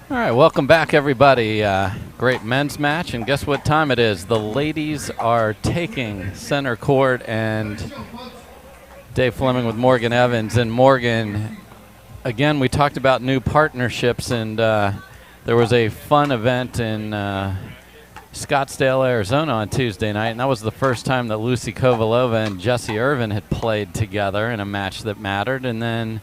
All right, welcome back, everybody. Great men's match, and guess what time it is? The ladies are taking center court, and Dave Fleming with Morgan Evans. And Morgan, again, we talked about new partnerships, and there was a fun event in Scottsdale, Arizona on Tuesday night, and that was the first time that Lucy Kovalova and Jessie Irvine had played together in a match that mattered. And then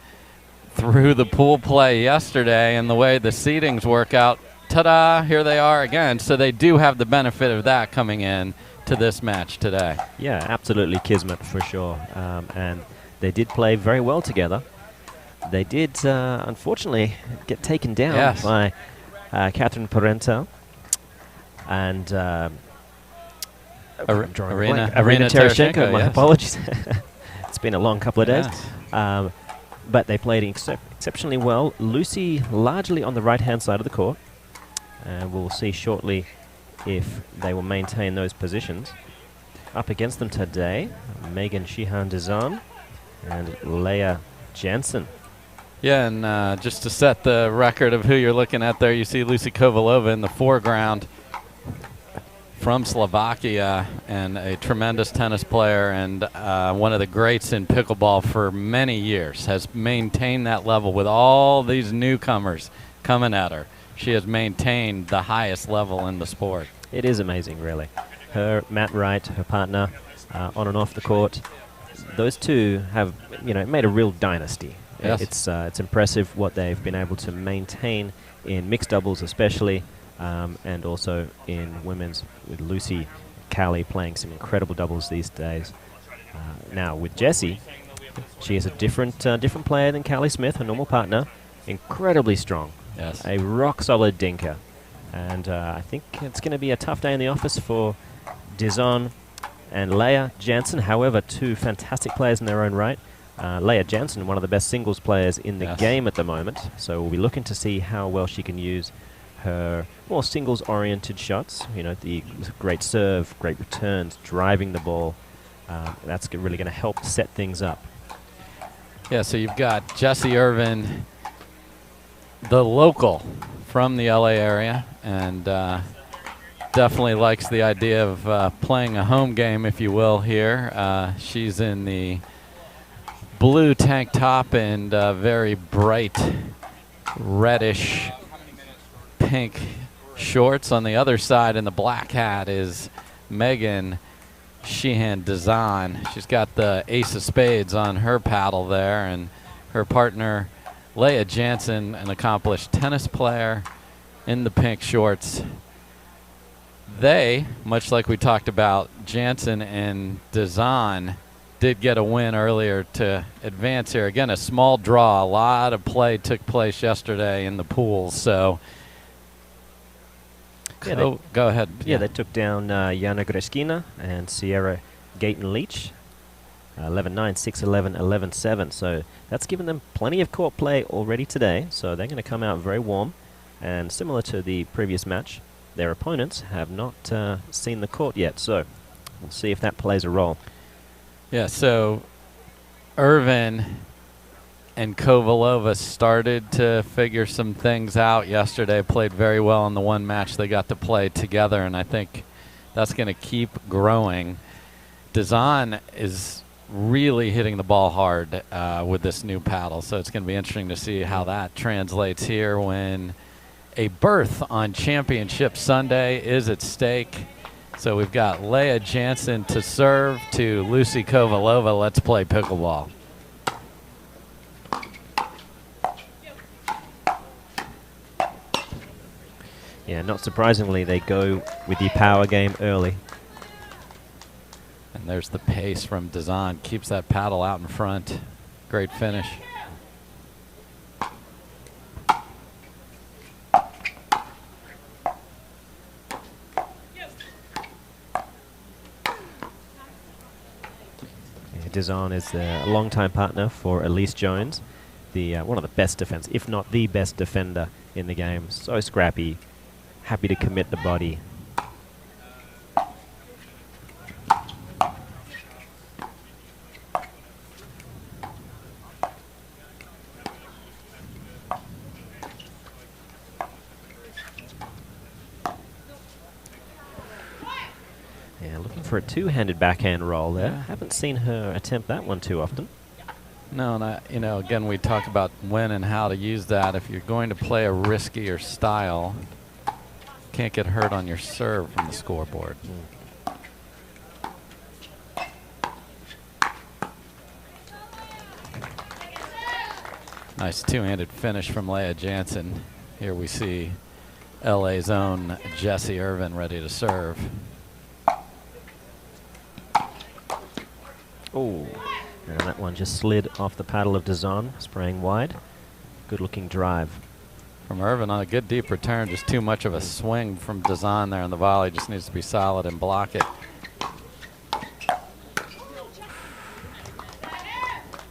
through the pool play yesterday and the way the seedings work out, ta-da, here they are again. So they do have the benefit of that coming in to this match today. Yeah, absolutely kismet for sure. And they did play very well together. They did, unfortunately, get taken down by Catherine Parenteau and Irina Tereshchenko. My yes. apologies. It's been a long couple of days. But they played exceptionally well. Lucy largely on the right-hand side of the court. And we'll see shortly if they will maintain those positions. Up against them today, Megan Sheehan-Dizon and Leah Jansen. Yeah, and just to set the record of who you're looking at there, you see Lucy Kovalova in the foreground from Slovakia, and a tremendous tennis player and one of the greats in pickleball for many years, has maintained that level with all these newcomers coming at her. She has maintained the highest level in the sport. It is amazing, really. Her, Matt Wright, her partner, on and off the court, those two have, made a real dynasty. Yes. It's impressive what they've been able to maintain in mixed doubles especially, and also in women's, with Lucy Callie playing some incredible doubles these days. Now with Jessie, she is a different player than Callie Smith, her normal partner. Incredibly strong. Yes. A rock-solid dinker. And I think it's going to be a tough day in the office for Dizon and Leah Jansen. However, two fantastic players in their own right. Leah Jansen, one of the best singles players in the game at the moment. So we'll be looking to see how well she can use her more singles-oriented shots. The great serve, great returns, driving the ball. That's really going to help set things up. Yeah, so you've got Jessie Irvine, the local from the LA area, and definitely likes the idea of playing a home game, if you will, here. She's in the blue tank top and very bright reddish pink shorts. On the other side in the black hat is Megan Sheehan-Dizon. She's got the ace of spades on her paddle there, and her partner Leah Jansen, an accomplished tennis player, in the pink shorts. They, much like we talked about, Jansen and Dizon, did get a win earlier to advance here. Again, a small draw. A lot of play took place yesterday in the pools, so go ahead. Yeah, they took down Jana Greskina and Sierra Gayton-Leach. 11-9, 6-11, 11-7. So that's given them plenty of court play already today. So they're going to come out very warm. And similar to the previous match, their opponents have not seen the court yet. So we'll see if that plays a role. Yeah, so Irvine and Kovalova started to figure some things out yesterday. Played very well in the one match they got to play together, and I think that's going to keep growing. Dizon is really hitting the ball hard with this new paddle, so it's going to be interesting to see how that translates here when a berth on Championship Sunday is at stake. So we've got Leah Jansen to serve to Lucy Kovalova. Let's play pickleball. Yeah, not surprisingly, they go with the power game early. And there's the pace from Dizon. Keeps that paddle out in front. Great finish. Dizon is a longtime partner for Elise Jones, the one of the best defenders, if not the best defender in the game. So scrappy, happy to commit the body. for a two-handed backhand roll there. Yeah. Haven't seen her attempt that one too often. No, and again, we talk about when and how to use that. If you're going to play a riskier style, can't get hurt on your serve from the scoreboard. Nice two-handed finish from Leah Jansen. Here we see LA's own Jessie Irvine ready to serve. Oh, and that one just slid off the paddle of Dizon, spraying wide. Good-looking drive. From Irvine on a good deep return, just too much of a swing from Dizon there in the volley. Just needs to be solid and block it.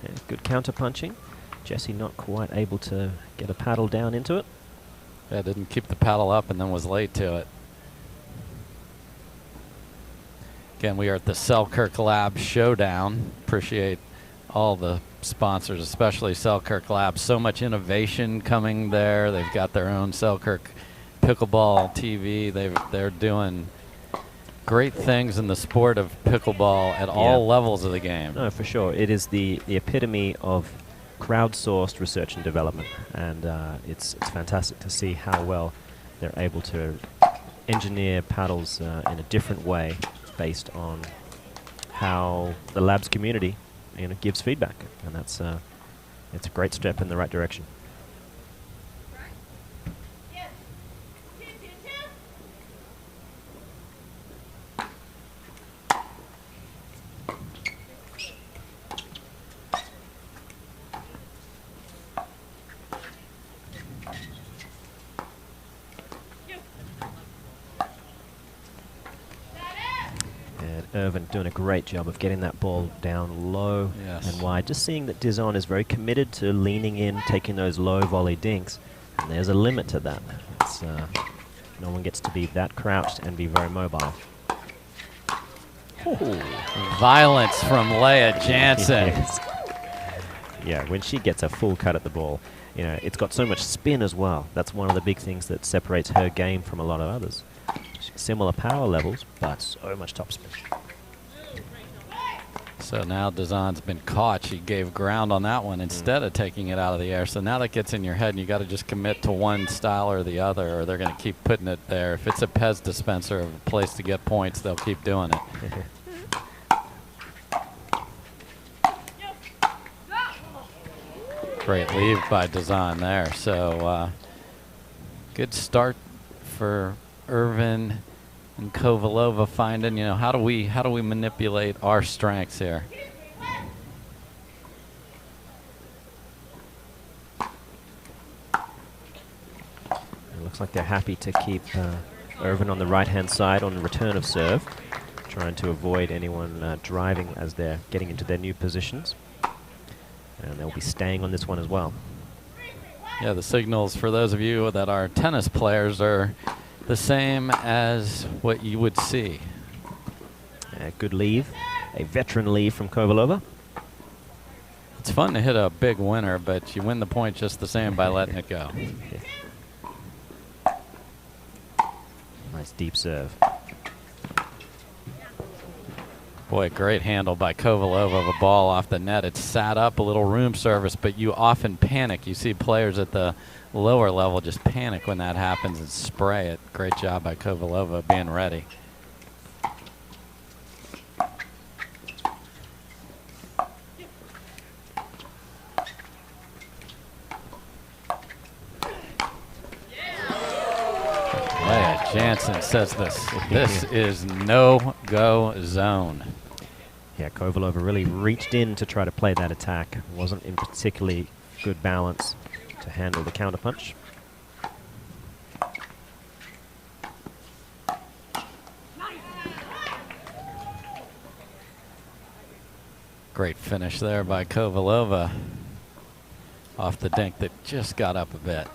Yeah, good counter-punching. Jessie not quite able to get a paddle down into it. Yeah, didn't keep the paddle up and then was late to it. Again, we are at the Selkirk Lab Showdown. Appreciate all the sponsors, especially Selkirk Lab. So much innovation coming there. They've got their own Selkirk Pickleball TV. They're doing great things in the sport of pickleball at all levels of the game. No, for sure. It is the epitome of crowdsourced research and development, and it's fantastic to see how well they're able to engineer paddles in a different way based on how the lab's community gives feedback, and that's it's a great step in the right direction. Irvine doing a great job of getting that ball down low and wide. Just seeing that Dizon is very committed to leaning in, taking those low volley dinks. And there's a limit to that. It's, no one gets to be that crouched and be very mobile. Ooh. Violence from Leah Jansen. Yes. Yeah, when she gets a full cut at the ball, it's got so much spin as well. That's one of the big things that separates her game from a lot of others. Similar power levels, but so much topspin. So now Dizon's been caught. She gave ground on that one instead of taking it out of the air. So now that gets in your head, and you got to just commit to one style or the other, or they're going to keep putting it there. If it's a Pez dispenser of a place to get points, they'll keep doing it. Great leave by Dizon there. So good start for Irvine and Kovalova finding, how do we manipulate our strengths here? It looks like they're happy to keep Irvine on the right-hand side on the return of serve, trying to avoid anyone driving as they're getting into their new positions. And they'll be staying on this one as well. Yeah, the signals for those of you that are tennis players are the same as what you would see. Good leave, a veteran leave from Kovalova. It's fun to hit a big winner, but you win the point just the same by letting it go. Nice deep serve. Boy, great handle by Kovalova of a ball off the net. It's sat up, a little room service, but you often panic. You see players at the lower level just panic when that happens and spray it. Great job by Kovalova being ready. Leah Jansen says this is no-go zone. Yeah, Kovalova really reached in to try to play that attack. Wasn't in particularly good balance to handle the counterpunch. Great finish there by Kovalova off the dink that just got up a bit.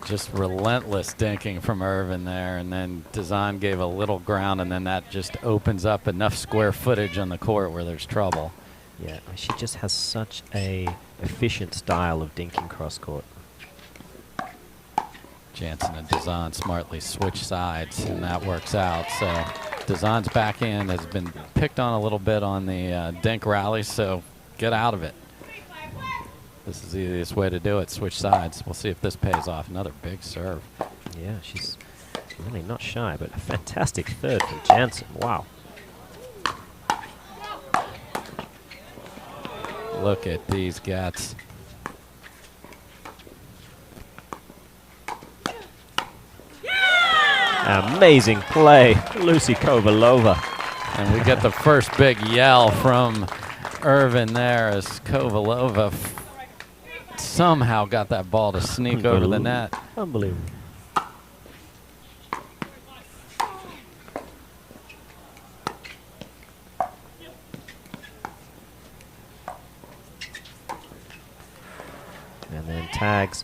just relentless dinking from Irvine there, and then Dizon gave a little ground, and then that just opens up enough square footage on the court where there's trouble. Yeah, she just has such a efficient style of dinking cross court. Jansen and Dizon smartly switch sides, and that works out. So Dizon's backhand has been picked on a little bit on the dink rally, so get out of it. This is the easiest way to do it, switch sides. We'll see if this pays off. Another big serve. Yeah, she's really not shy, but a fantastic third from Jansen. Wow. Look at these gats. Amazing play, Lucy Kovalova. And we get the first big yell from Irvine there as Kovalova somehow got that ball to sneak over the net. Unbelievable. And then tags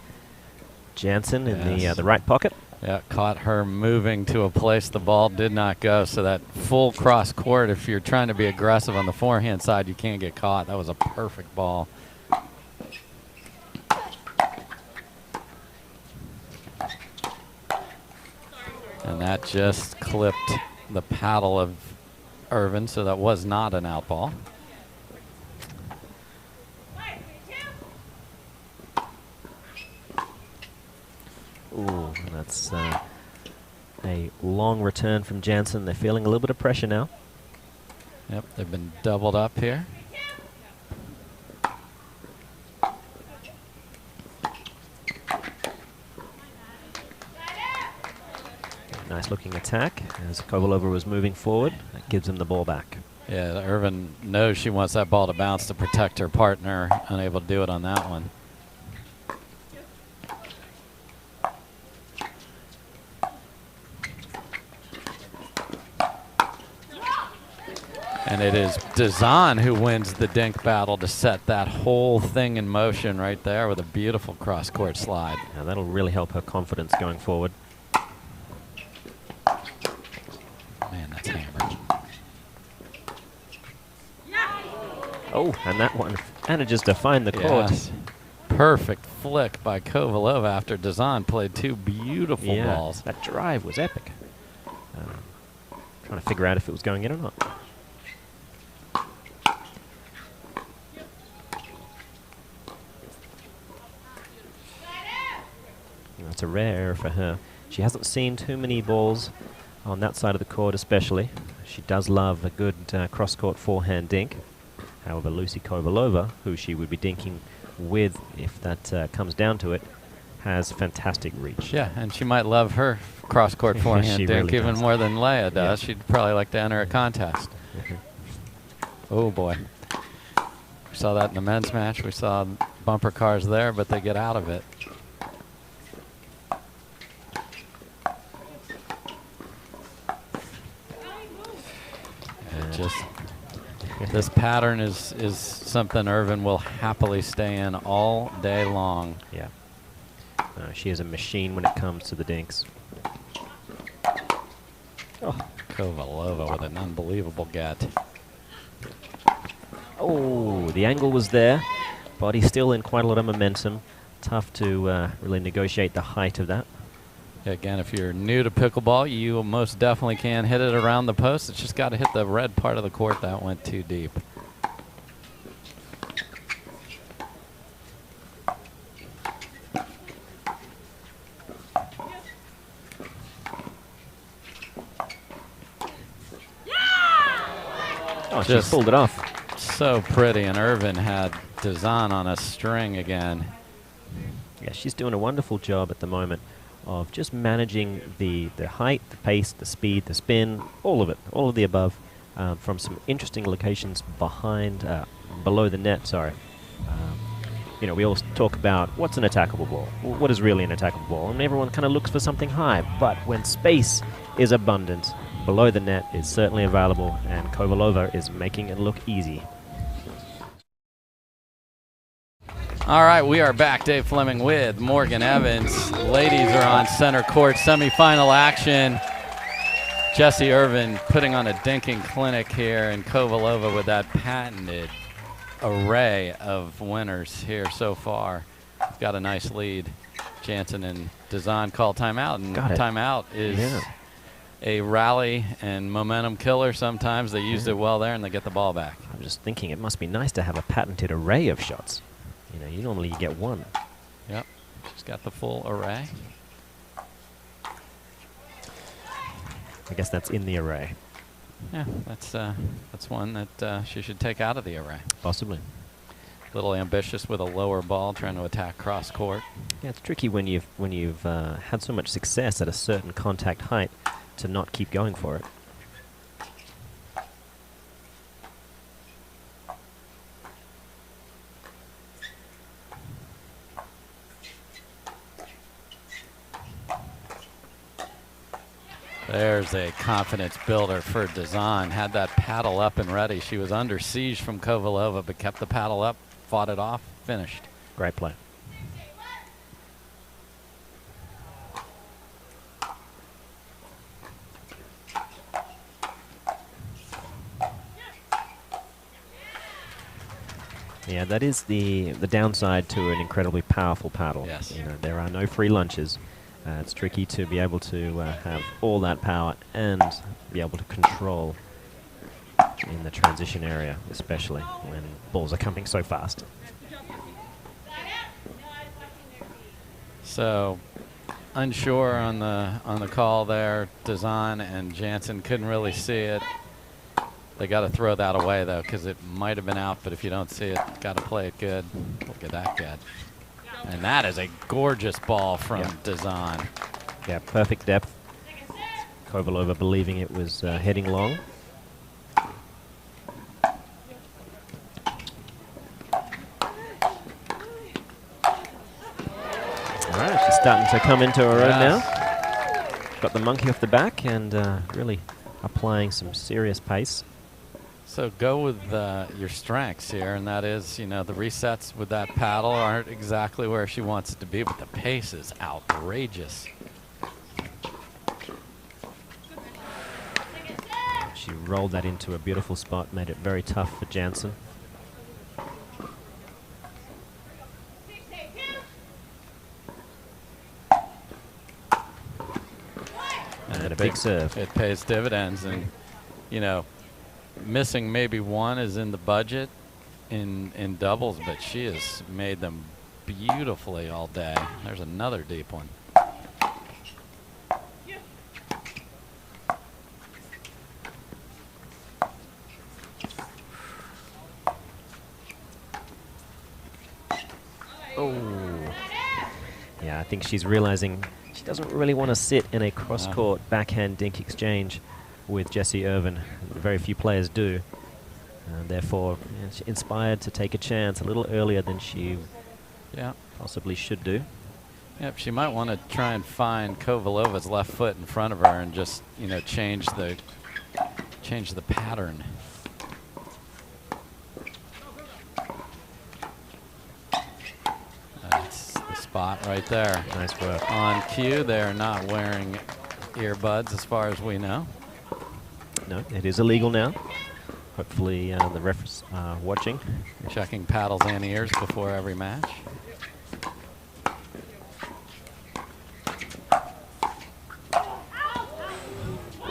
Jansen in the right pocket. Yeah, caught her moving to a place the ball did not go. So that full cross court, if you're trying to be aggressive on the forehand side, you can't get caught. That was a perfect ball. And that just clipped the paddle of Irvine, so that was not an out ball. Ooh, that's a long return from Jansen. They're feeling a little bit of pressure now. Yep, they've been doubled up here. Nice looking attack as Kovalova was moving forward. That gives him the ball back. Yeah, Irvine knows she wants that ball to bounce to protect her partner. Unable to do it on that one. And it is Dizon who wins the dink battle to set that whole thing in motion right there with a beautiful cross-court slide. Now that'll really help her confidence going forward. Man, that's hammered. Oh, and that one manages to find the court. Yes. Perfect flick by Kovalova after Dizon played two beautiful balls. That drive was epic. Trying to figure out if it was going in or not. That's a rare error for her. She hasn't seen too many balls on that side of the court especially. She does love a good cross-court forehand dink. However, Lucy Kovalova, who she would be dinking with if that comes down to it, has fantastic reach. Yeah, and she might love her cross-court forehand dink really even does. more than Leia does. Yeah. She'd probably like to enter a contest. Oh, boy. We saw that in the men's match. We saw bumper cars there, but they get out of it. This pattern is something Irvine will happily stay in all day long. Yeah. She is a machine when it comes to the dinks. Oh, Kovalova with an unbelievable get. Oh, the angle was there. Body still in quite a lot of momentum. Tough to really negotiate the height of that. Again, if you're new to pickleball, you most definitely can hit it around the post. It's just got to hit the red part of the court. That went too deep. Oh, she pulled it off. So pretty, and Irvine had Dizon on a string again. Yeah, she's doing a wonderful job at the moment of just managing the height, the pace, the speed, the spin, all of it, all of the above, from some interesting locations below the net, sorry. You know, we always talk about what's an attackable ball, what is really an attackable ball, and everyone kind of looks for something high, but when space is abundant, below the net is certainly available, and Kovalova is making it look easy. All right, we are back. Dave Fleming with Morgan Evans. Ladies are on center court, semifinal action. Jessie Irvine putting on a dinking clinic here, and Kovalova with that patented array of winners here so far. Got a nice lead. Jansen and Dizon call timeout, and timeout is a rally and momentum killer. Sometimes they used it well there, and they get the ball back. I'm just thinking it must be nice to have a patented array of shots. You know, you normally get one. Yep, she's got the full array. I guess that's in the array. Yeah, that's one that she should take out of the array. Possibly. A little ambitious with a lower ball, trying to attack cross court. Yeah, it's tricky when you've had so much success at a certain contact height to not keep going for it. There's a confidence builder for Dizon. Had that paddle up and ready. She was under siege from Kovalova, but kept the paddle up, fought it off, finished. Great play. Yeah, that is the downside to an incredibly powerful paddle. Yes. You know, there are no free lunches. It's tricky to be able to have all that power and be able to control in the transition area, especially when balls are coming so fast. So, unsure on the call there. Dizon and Jansen couldn't really see it. They got to throw that away though, because it might have been out. But if you don't see it, got to play it good. Look at that good. And that is a gorgeous ball from Dizon. Yeah, perfect depth. Kovalova believing it was heading long. All right, she's starting to come into her own now. Got the monkey off the back and really applying some serious pace. So go with your strengths here, and that is, you know, the resets with that paddle aren't exactly where she wants it to be, but the pace is outrageous. She rolled that into a beautiful spot, made it very tough for Jansen. And a big serve. It pays dividends, and, you know, missing maybe one is in the budget in doubles, but she has made them beautifully all day. There's another deep one. Oh. Yeah, I think she's realizing she doesn't really want to sit in a cross-court backhand dink exchange with Jessie Irvine. Very few players do. Therefore, she's inspired to take a chance a little earlier than she possibly should do. Yep, she might want to try and find Kovalova's left foot in front of her and just, you know, change the pattern. That's the spot right there. Nice work. On cue, they're not wearing earbuds as far as we know. No, it is illegal now. Hopefully the refs are watching. Checking paddles and ears before every match.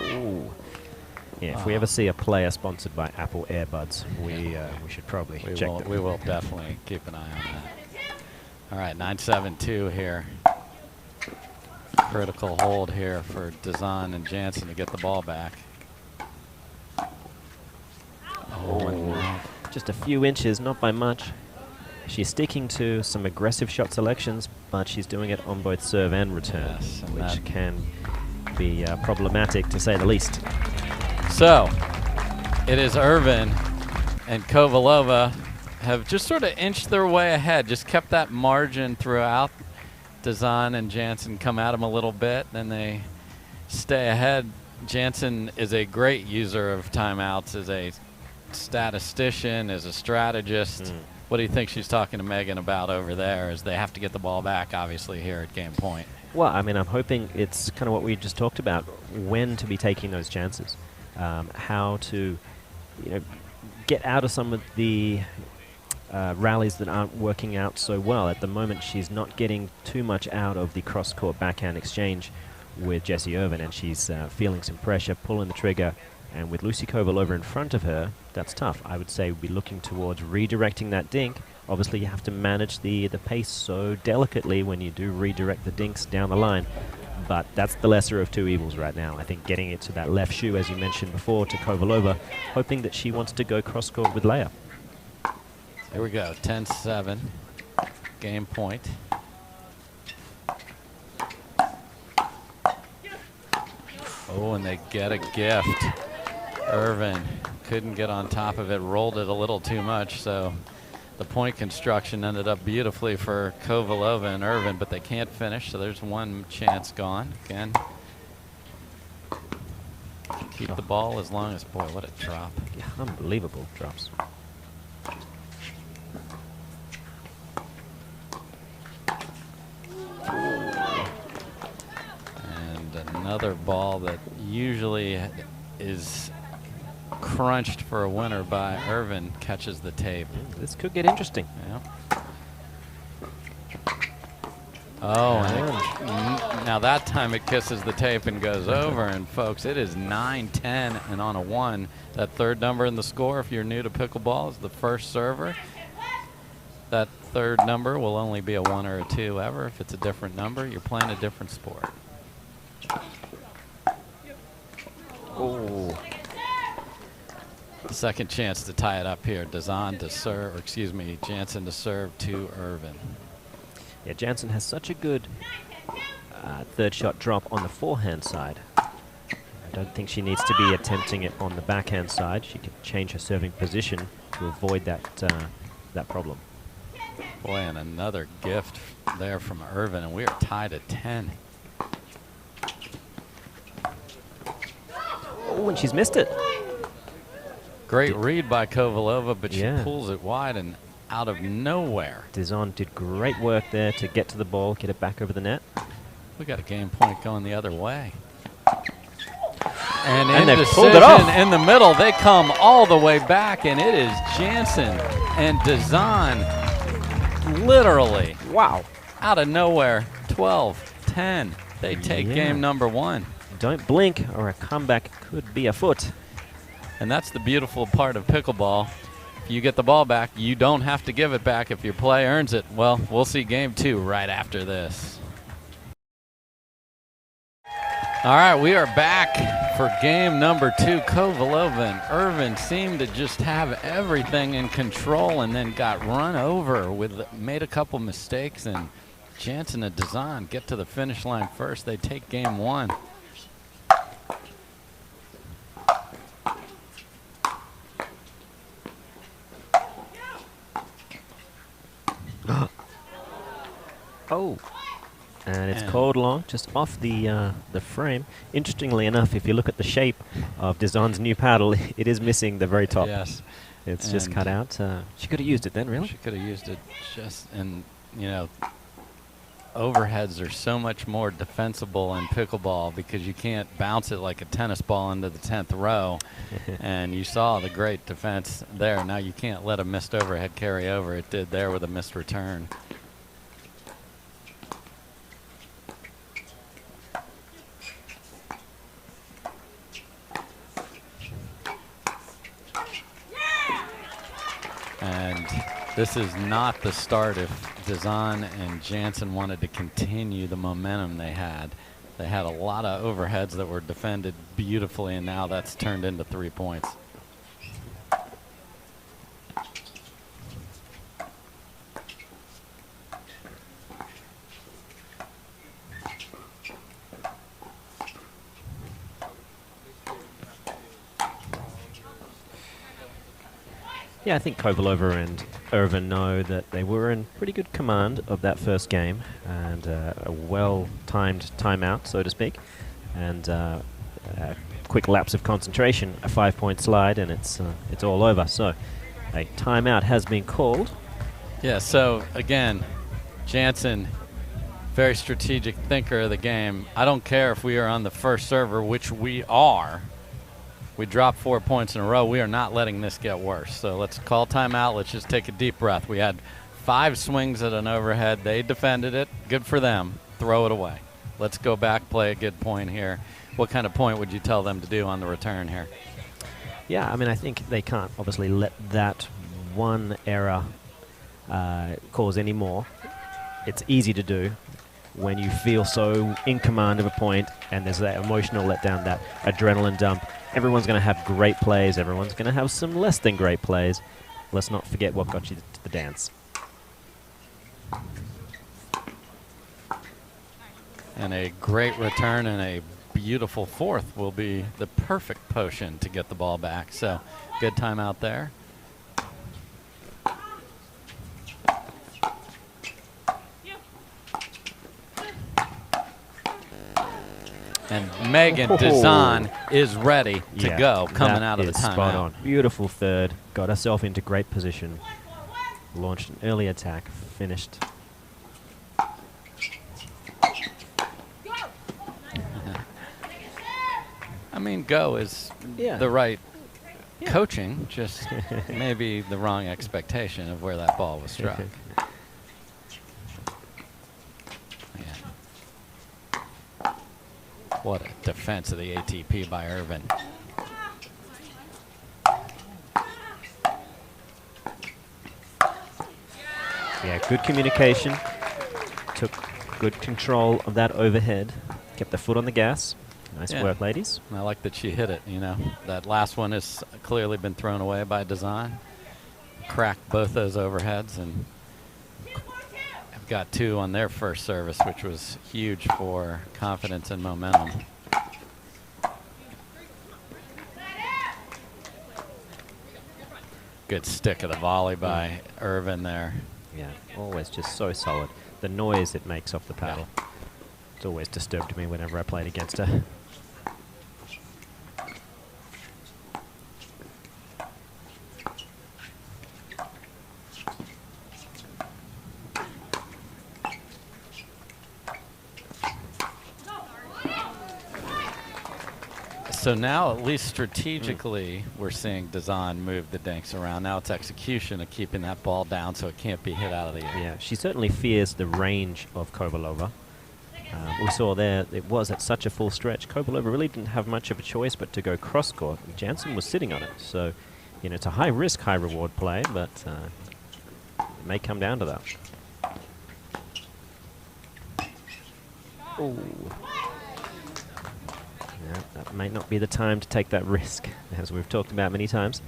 Ooh. Yeah, if we ever see a player sponsored by Apple earbuds, we should probably check them. We will definitely keep an eye on that. All right, 9-7-2 here. Critical hold here for Dizon and Jansen to get the ball back. Oh, just a few inches, not by much. She's sticking to some aggressive shot selections, but she's doing it on both serve and return, which can be problematic to say the least. So, it is Irvine and Kovalova have just sort of inched their way ahead, just kept that margin throughout. Dizon and Jansen come at them a little bit, then they stay ahead. Jansen is a great user of timeouts, as a statistician, as a strategist. What do you think she's talking to Megan about over there as they have to get the ball back, obviously, here at game point? Well, I mean, I'm hoping it's kind of what we just talked about, when to be taking those chances, how to, get out of some of the rallies that aren't working out so well. At the moment, she's not getting too much out of the cross-court backhand exchange with Jessie Irvine, and she's feeling some pressure, pulling the trigger, and with Lucy Kovalova in front of her, that's tough. I would say we'd be looking towards redirecting that dink. Obviously, you have to manage the pace so delicately when you do redirect the dinks down the line, but that's the lesser of two evils right now. I think getting it to that left shoe, as you mentioned before, to Kovalova, hoping that she wants to go cross-court with Leia. Here we go, 10-7, game point. Oh, and they get a gift. Irvine couldn't get on top of it, rolled it a little too much, so the point construction ended up beautifully for Kovalova and Irvine, but they can't finish, so there's one chance gone. Again, keep the ball as long as, boy, what a drop. Yeah, unbelievable drops. Another ball that usually is crunched for a winner by Irvine catches the tape. This could get interesting. Yeah. Oh, and now that time it kisses the tape and goes over. And folks, it is 9-10 and on a 1. That third number in the score, if you're new to pickleball, is the first server. That third number will only be a 1 or a 2 ever. If it's a different number, you're playing a different sport. Oh. Second chance to tie it up here. Dizon to serve, or excuse me, Jansen to serve to Irvine. Yeah, Jansen has such a good third shot drop on the forehand side. I don't think she needs to be attempting it on the backhand side. She can change her serving position to avoid that that problem. Boy, and another gift there from Irvine, and we are tied at 10. Oh, and she's missed it. Great read by Kovalova, but she pulls it wide and out of nowhere. Dizon did great work there to get to the ball, get it back over the net. We got a game point going the other way. And they pulled it off. In the middle, they come all the way back, and it is Jansen and Dizon literally out of nowhere, 12-10. They take game number 1. Don't blink or a comeback could be afoot. And that's the beautiful part of pickleball. If you get the ball back, you don't have to give it back if your play earns it. Well, we'll see game 2 right after this. All right, we are back for game number 2. Kovalova and Irvine seemed to just have everything in control and then got run over made a couple mistakes, and Jansen and Dizon get to the finish line first. They take game 1. Oh, and it's called long, just off the frame. Interestingly enough, if you look at the shape of Dizon's new paddle, it is missing the very top. Yes. It's just cut out. She could have used it then, really? She could have used it and overheads are so much more defensible in pickleball because you can't bounce it like a tennis ball into the 10th row. And you saw the great defense there. Now you can't let a missed overhead carry over. It did there with a missed return. And this is not the start if Dizon and Jansen wanted to continue the momentum they had. They had a lot of overheads that were defended beautifully, and now that's turned into 3 points. Yeah, I think Kovalova and Irvine know that they were in pretty good command of that first game, and a well-timed timeout, so to speak, and a quick lapse of concentration, a 5-point slide, and it's all over. So a timeout has been called, Yeah, so again, Jansen, very strategic thinker of the game. I don't care if we are on the first server, which we are. We dropped 4 points in a row. We are not letting this get worse. So let's call timeout. Let's just take a deep breath. We had 5 swings at an overhead. They defended it. Good for them. Throw it away. Let's go back, play a good point here. What kind of point would you tell them to do on the return here? Yeah, I mean, I think they can't obviously let that one error cause any more. It's easy to do when you feel so in command of a point and there's that emotional letdown, that adrenaline dump. Everyone's going to have great plays. Everyone's going to have some less than great plays. Let's not forget what got you to the dance. And a great return and a beautiful fourth will be the perfect potion to get the ball back. So good timeout there. And Megan Dizon is ready to go coming out of the timeout. Spot on. Beautiful third. Got herself into great position. Launched an early attack. Finished. I mean, go is the right coaching, just maybe the wrong expectation of where that ball was struck. What a defense of the ATP by Irvine. Yeah, good communication. Took good control of that overhead. Kept the foot on the gas. Nice work, ladies. And I like that she hit it, you know. That last one has clearly been thrown away by Dizon. Cracked both those overheads, and have got 2 on their first service, which was huge for confidence and momentum. Good stick of the volley by Irvine there. Yeah, always just so solid. The noise it makes off the paddle. It's always disturbed me whenever I played against her. So now, at least strategically, we're seeing Dizon move the dinks around. Now it's execution of keeping that ball down so it can't be hit out of the air. Yeah, she certainly fears the range of Kovalova. We saw there, it was at such a full stretch. Kovalova really didn't have much of a choice but to go cross-court. Jansen was sitting on it. So, you know, it's a high-risk, high-reward play, but it may come down to that. Ooh. Yeah, that might not be the time to take that risk, as we've talked about many times.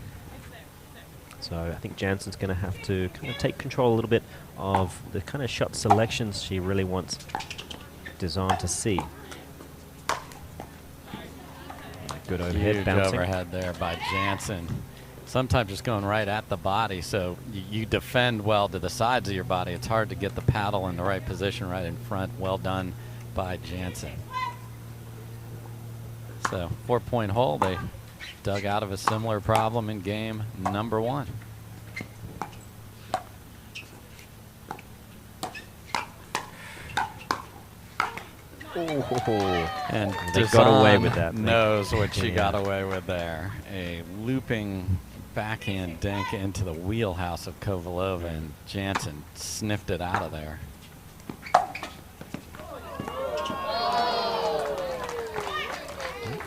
So I think Jansen's going to have to kind of take control a little bit of the kind of shot selections she really wants Dizon to see. Good overhead Huge bouncing. overhead there by Jansen. Sometimes just going right at the body, so you defend well to the sides of your body. It's hard to get the paddle in the right position right in front. Well done by Jansen. So 4-point hole. They dug out of a similar problem in game number 1. And they got away with that. Knows what she got away with there. A looping backhand dink into the wheelhouse of Kovalova, and Jansen sniffed it out of there.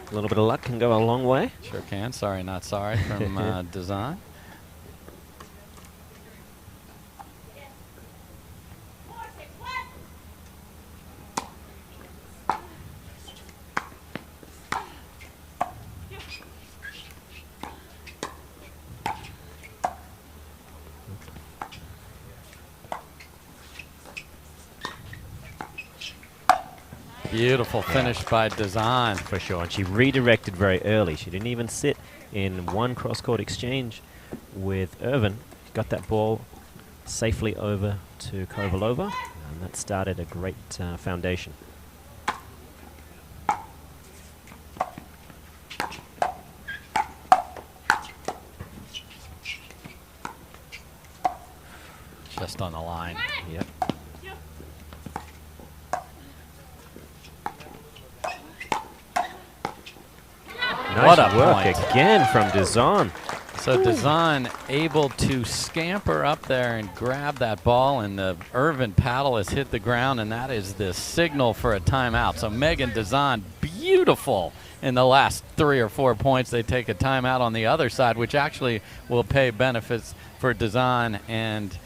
A little bit of luck can go a long way. Sure can. Sorry, not sorry from Dizon. Beautiful finish by Dizon. For sure, and she redirected very early. She didn't even sit in one cross-court exchange with Irvine. Got that ball safely over to Kovalova, and that started a great foundation. Just on the line. Yep. What Nice a work point. again from Dizon. So Dizon able to scamper up there and grab that ball, and the Irvine paddle has hit the ground, and that is the signal for a timeout. So Megan Dizon, beautiful in the last 3 or 4 points. They take a timeout on the other side, which actually will pay benefits for Dizon and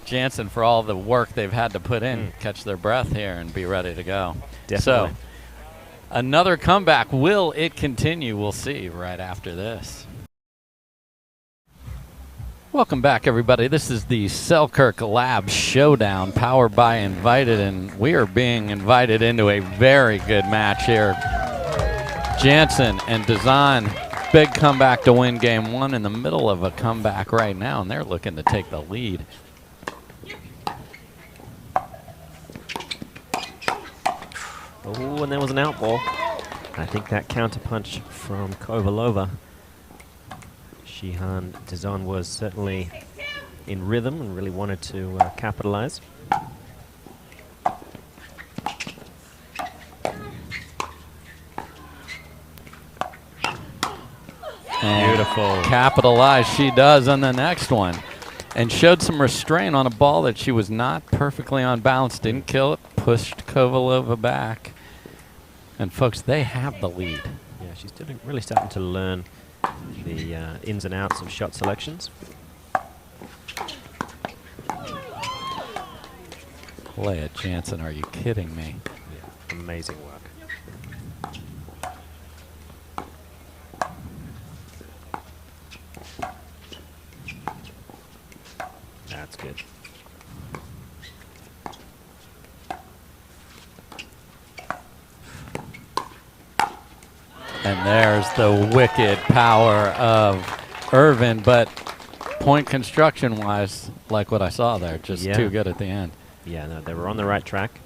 Jansen for all the work they've had to put in, catch their breath here and be ready to go. Definitely. So another comeback. Will it continue? We'll see right after this. Welcome back, everybody. This is the Selkirk Lab Showdown powered by Invited, and we are being invited into a very good match here. Jansen and Dizon, big comeback to win game 1 in the middle of a comeback right now, and they're looking to take the lead. Oh, and there was an out ball. I think that counterpunch from Kovalova. Shihan Dizon was certainly in rhythm and really wanted to capitalize. Beautiful. Capitalize she does on the next one. And showed some restraint on a ball that she was not perfectly on balance. Didn't kill it. Pushed Kovalova back. And folks, they have the lead. Yeah, she's really starting to learn the ins and outs of shot selections. Leah Jansen, are you kidding me? Yeah, amazing work. That's good. And there's the wicked power of Irvine, but point construction-wise, like what I saw there, just too good at the end. Yeah, no, they were on the right track.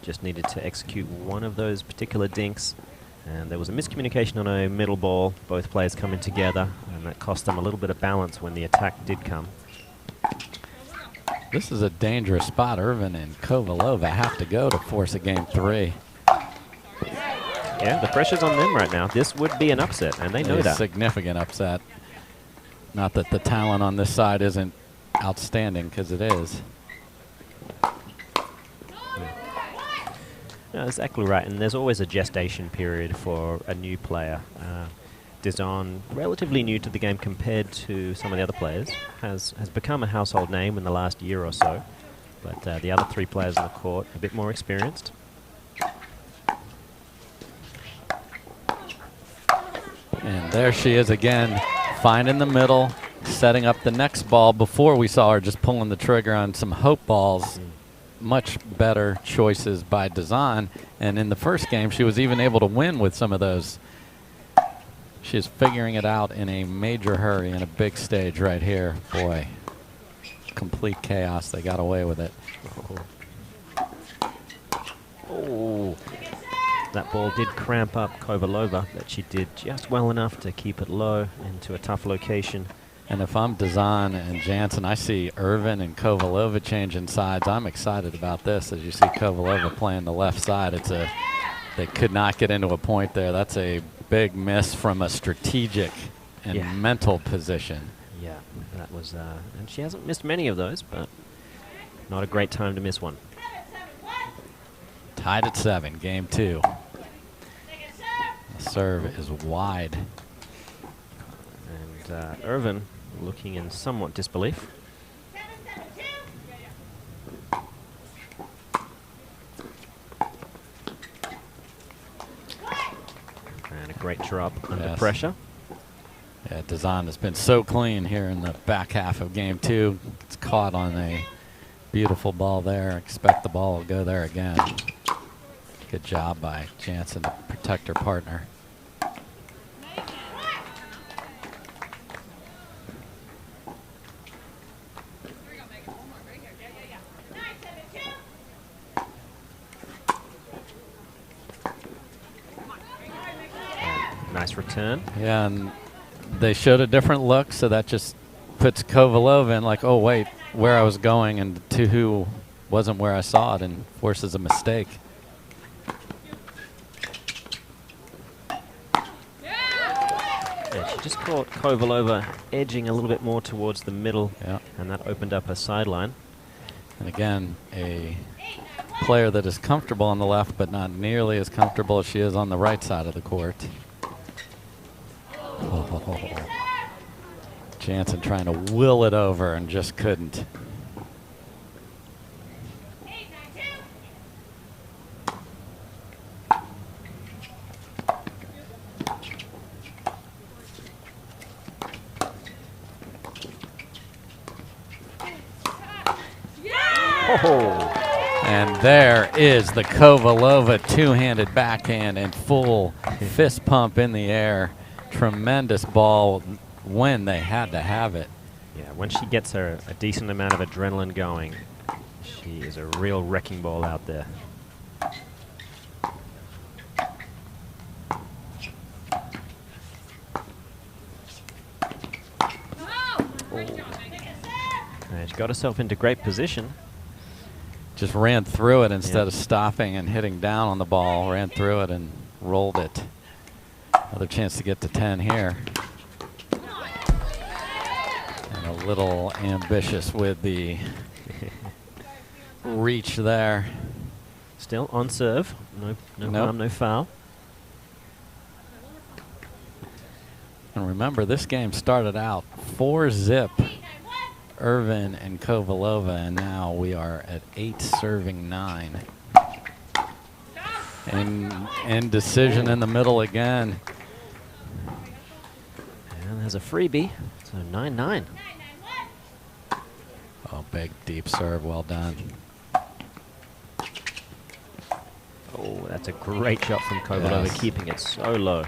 Just needed to execute one of those particular dinks. And there was a miscommunication on a middle ball, both players coming together, and that cost them a little bit of balance when the attack did come. This is a dangerous spot. Irvine and Kovalova have to go to force a game 3. Yeah, the pressure's on them right now. This would be an upset, and they know that. Significant upset. Not that the talent on this side isn't outstanding, because it is. No, exactly right, and there's always a gestation period for a new player. Dizon, relatively new to the game compared to some of the other players, has become a household name in the last year or so, but the other 3 players on the court a bit more experienced. And there she is again, finding the middle, setting up the next ball. Before we saw her just pulling the trigger on some hope balls. Much better choices by Dizon. And in the first game, she was even able to win with some of those. She is figuring it out in a major hurry in a big stage right here. Boy, complete chaos. They got away with it. Oh. That ball did cramp up Kovalova, but she did just well enough to keep it low into a tough location. And if I'm Dizon and Jansen, I see Irvine and Kovalova changing sides. I'm excited about this. As you see Kovalova playing the left side, they could not get into a point there. That's a big miss from a strategic and mental position. Yeah, that was, and she hasn't missed many of those, but not a great time to miss one. Tied at 7, game 2. The serve is wide. And Irvine looking in somewhat disbelief. And a great drop under pressure. Yeah, Dizon has been so clean here in the back half of game 2. It's caught on a beautiful ball there. Expect the ball will go there again. Good job by Jansen to protect her partner. Nice return. Yeah, and they showed a different look, so that just puts Kovalova in like, oh, wait, where I was going and to who wasn't where I saw it and forces a mistake. Yeah, she just caught Kovalova edging a little bit more towards the middle, and that opened up a sideline. And again, a player that is comfortable on the left, but not nearly as comfortable as she is on the right side of the court. Oh. Jansen trying to will it over and just couldn't. Oh. And there is the Kovalova two-handed backhand and full fist pump in the air. Tremendous ball when they had to have it. Yeah, when she gets a decent amount of adrenaline going, she is a real wrecking ball out there. And she got herself into great position. Just ran through it instead of stopping and hitting down on the ball. Ran through it and rolled it. Another chance to get to 10 here. And a little ambitious with the reach there. Still on serve. No harm, no foul. And remember, this game started out 4-zip. Irvine and Kovalova, and now we are at 8 serving 9. And decision in the middle again. And there's a freebie, so 9-9. Oh, big deep serve, well done. Oh, that's a great shot from Kovalova, Yes. keeping it so low.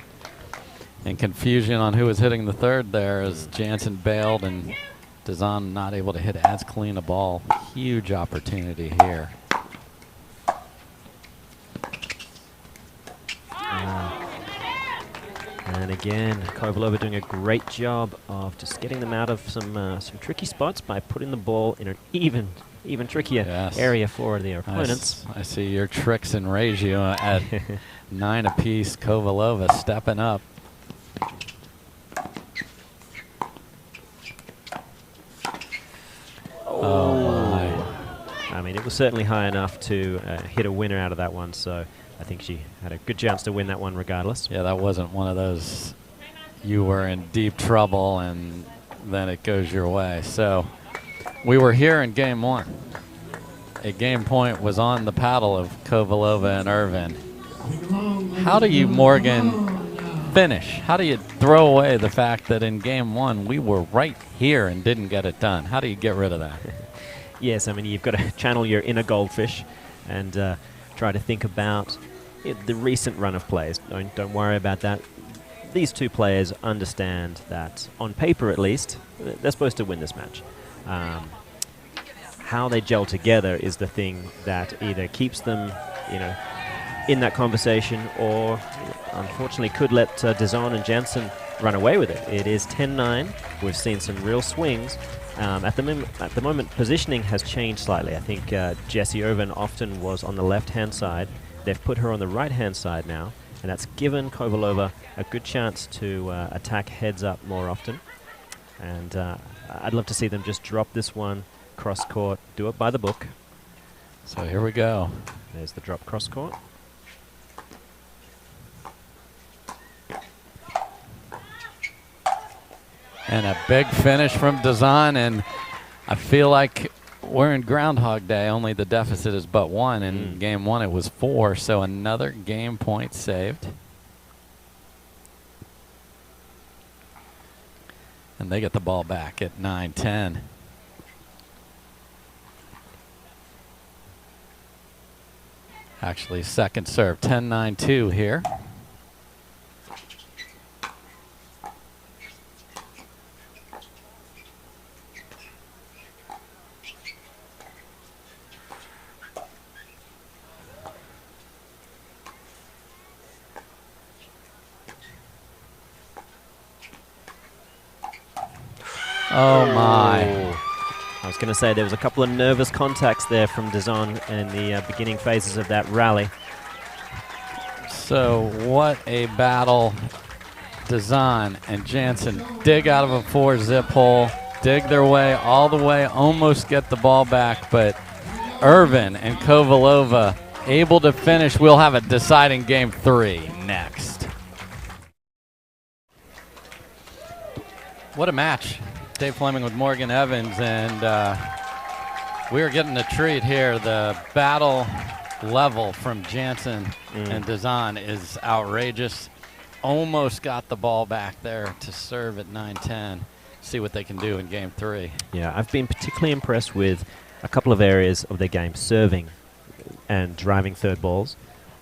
And confusion on who was hitting the third there as Jansen bailed and Dizon not able to hit as clean a ball. Huge opportunity here. And again, Kovalova doing a great job of just getting them out of some tricky spots by putting the ball in an even trickier area for the opponents. I see your tricks and ratio at 9 apiece. Kovalova stepping up. Oh my. I mean, it was certainly high enough to hit a winner out of that one, so I think she had a good chance to win that one regardless. Yeah, that wasn't one of those you were in deep trouble and then it goes your way. So we were here in game 1. A game point was on the paddle of Kovalova and Irvine. How do you, Morgan, finish? How do you throw away the fact that in game 1 we were right here and didn't get it done? How do you get rid of that? Yes, I mean, you've got to channel your inner goldfish and try to think about the recent run of plays. Don't worry about that. These two players understand that, on paper at least, they're supposed to win this match. How they gel together is the thing that either keeps them, in that conversation, or unfortunately could let Dizon and Jansen run away with it. It is 10-9. We've seen some real swings. At the moment, positioning has changed slightly. I think Jessie Irvine often was on the left-hand side. They've put her on the right-hand side now, and that's given Kovalova a good chance to attack heads up more often. And I'd love to see them just drop this one cross-court, do it by the book. So here we go. There's the drop cross-court. And a big finish from Dizon, and I feel like we're in Groundhog Day, only the deficit is but 1. In game 1 it was 4, so another game point saved. And they get the ball back at 9-10. Actually, second serve, 10-9-2 here. Oh my. I was going to say there was a couple of nervous contacts there from Dizon in the beginning phases of that rally. So what a battle. Dizon and Jansen dig out of a 4-zip hole, dig their way all the way, almost get the ball back, but Irvine and Kovalova able to finish. We'll have a deciding game 3 next. What a match. Dave Fleming with Morgan Evans, and we are getting a treat here. The battle level from Jansen and Dizon is outrageous. Almost got the ball back there to serve at 9-10. See what they can do in game 3. Yeah, I've been particularly impressed with a couple of areas of their game, serving and driving third balls.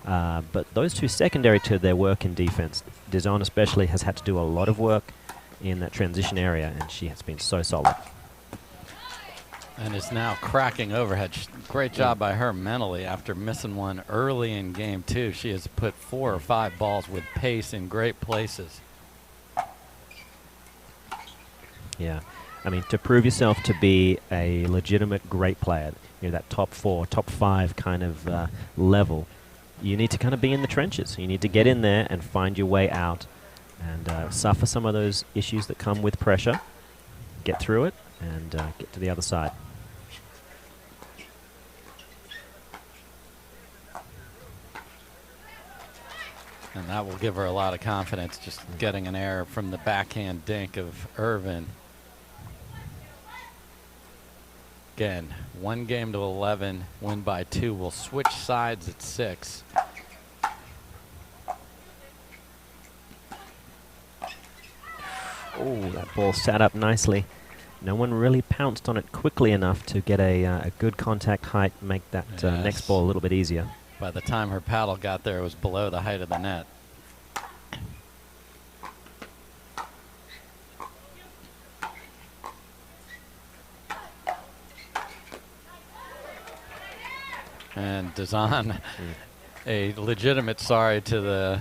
But those two secondary to their work in defense, Dizon especially has had to do a lot of work in that transition area, and she has been so solid. And is now cracking overhead. Great job by her mentally after missing one early in game 2. She has put 4 or 5 balls with pace in great places. Yeah, I mean, to prove yourself to be a legitimate great player, you know, that top 4, top 5 kind of level, you need to kind of be in the trenches. You need to get in there and find your way out and suffer some of those issues that come with pressure, get through it, and get to the other side. And that will give her a lot of confidence, just getting an error from the backhand dink of Irvine. Again, 1 game to 11, win by 2. We'll switch sides at 6. Oh, that ball sat up nicely. No one really pounced on it quickly enough to get a good contact height, make that next ball a little bit easier. By the time her paddle got there, it was below the height of the net. And Dizon, a legitimate sorry to the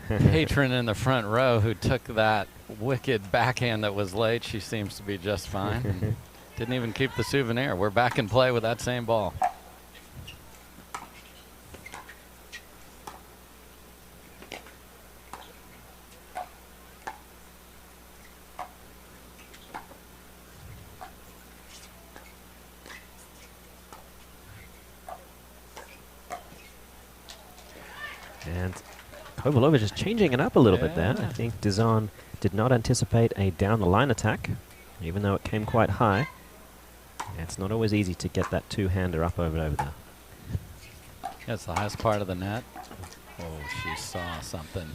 patron in the front row who took that wicked backhand that was late. She seems to be just fine. Didn't even keep the souvenir. We're back in play with that same ball. And Kovalova just changing it up a little bit there. I think Dizon did not anticipate a down-the-line attack, even though it came quite high. It's not always easy to get that two-hander up over there. That's the highest part of the net. Oh, she saw something.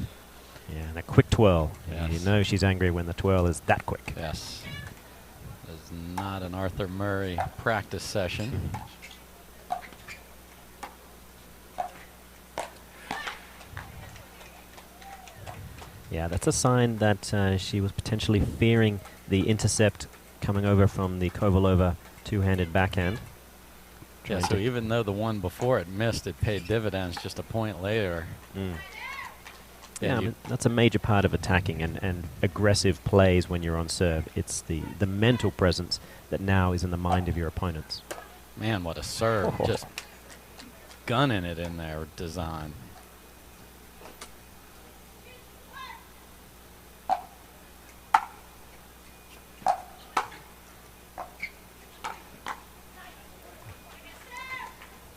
Yeah, and a quick twirl. Yes. You know she's angry when the twirl is that quick. Yes. It's not an Arthur Murray practice session. Yeah, that's a sign that she was potentially fearing the intercept coming over from the Kovalova two-handed backhand. Yeah, so even though the one before it missed, it paid dividends just a point later. Yeah, I mean, that's a major part of attacking and aggressive plays when you're on serve. It's the mental presence that now is in the mind of your opponents. Man, what a serve. Just gunning it in there, Dizon.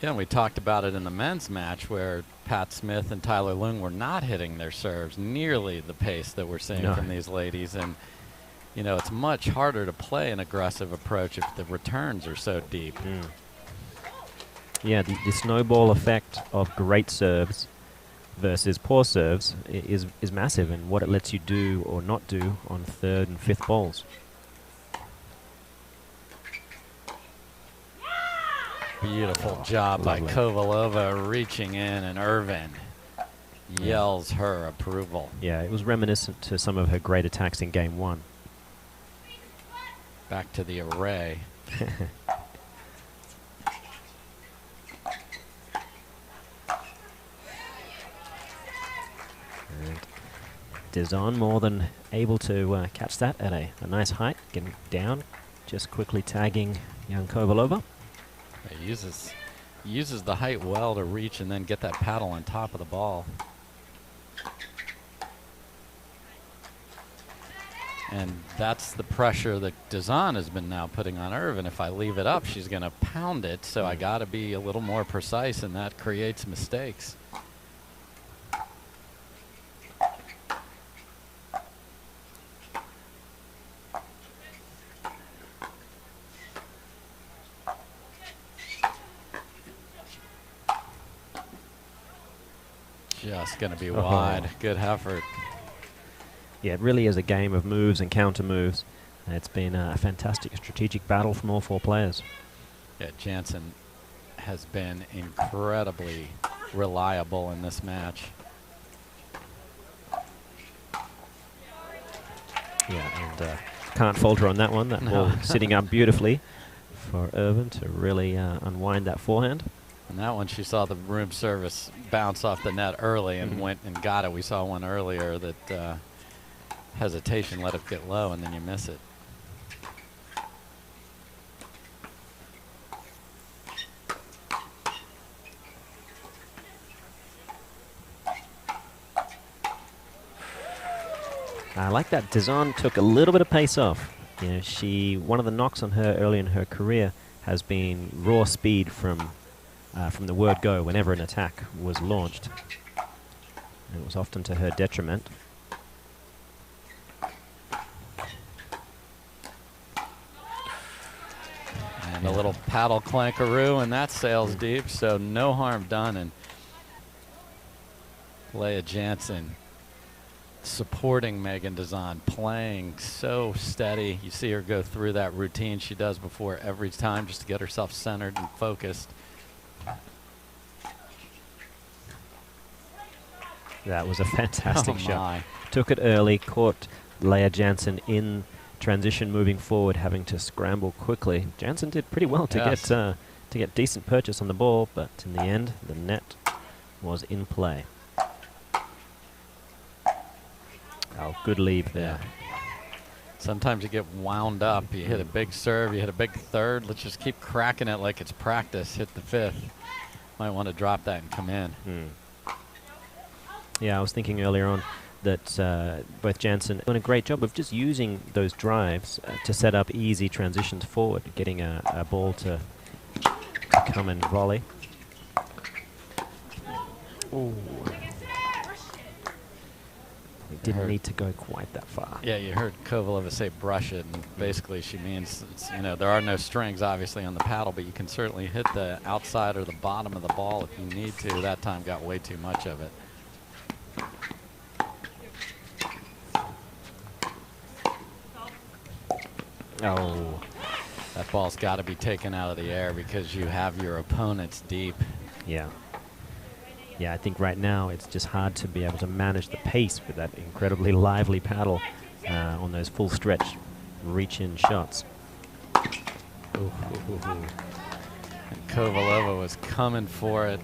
Yeah, we talked about it in the men's match where Pat Smith and Tyler Lung were not hitting their serves nearly the pace that we're seeing from these ladies. And, you know, it's much harder to play an aggressive approach if the returns are so deep. Yeah, the snowball effect of great serves versus poor serves is massive, and what it lets you do or not do on third and fifth balls. Beautiful job by Kovalova reaching in, and Irvine yells her approval. Yeah, it was reminiscent to some of her great attacks in game 1. Back to the array. And Dizon more than able to catch that at a nice height, getting down, just quickly tagging young Kovalova. He uses the height well to reach and then get that paddle on top of the ball. And that's the pressure that Dizon has been now putting on Irvine. If I leave it up, she's going to pound it, so I got to be a little more precise, and that creates mistakes. Just going to be wide. Good effort. Yeah, it really is a game of moves and counter moves. It's been a fantastic strategic battle from all four players. Yeah, Jansen has been incredibly reliable in this match. Yeah, and can't falter on that one. That ball sitting up beautifully for Irvine to really unwind that forehand. And that one, she saw the room service bounce off the net early and went and got it. We saw one earlier that hesitation let it get low, and then you miss it. I like that Dizon took a little bit of pace off. You know, one of the knocks on her early in her career has been raw speed from the word go whenever an attack was launched. And it was often to her detriment. And a little paddle clankaroo, and that sails deep, so no harm done. And Leah Jansen supporting Megan Dizon, playing so steady. You see her go through that routine she does before every time just to get herself centered and focused. That was a fantastic shot. Took it early, caught Leah Jansen in transition moving forward, having to scramble quickly. Jansen did pretty well to get decent purchase on the ball, but in the end, the net was in play. Oh, good leave there. Sometimes you get wound up. You hit a big serve, you hit a big third. Let's just keep cracking it like it's practice. Hit the fifth. Might want to drop that and come in. Yeah, I was thinking earlier on that both Jansen done a great job of just using those drives to set up easy transitions forward, getting a ball to come and volley. Ooh. It didn't need to go quite that far. Yeah, you heard Kovalova say brush it, and basically she means, you know, there are no strings obviously on the paddle, but you can certainly hit the outside or the bottom of the ball if you need to. That time got way too much of it. Oh, that ball's got to be taken out of the air because you have your opponents deep. Yeah. Yeah, I think right now it's just hard to be able to manage the pace with that incredibly lively paddle on those full stretch reach-in shots. And Kovalova was coming for it.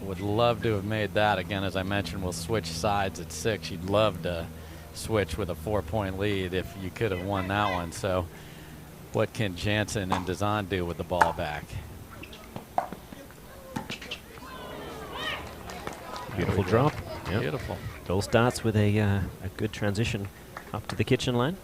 Would love to have made that. Again, as I mentioned, we'll switch sides at 6. You'd love to switch with a 4-point lead if you could have won that one. So what can Jansen and Dizon do with the ball back? Beautiful drop. Yep. Beautiful. It all starts with a good transition up to the kitchen line.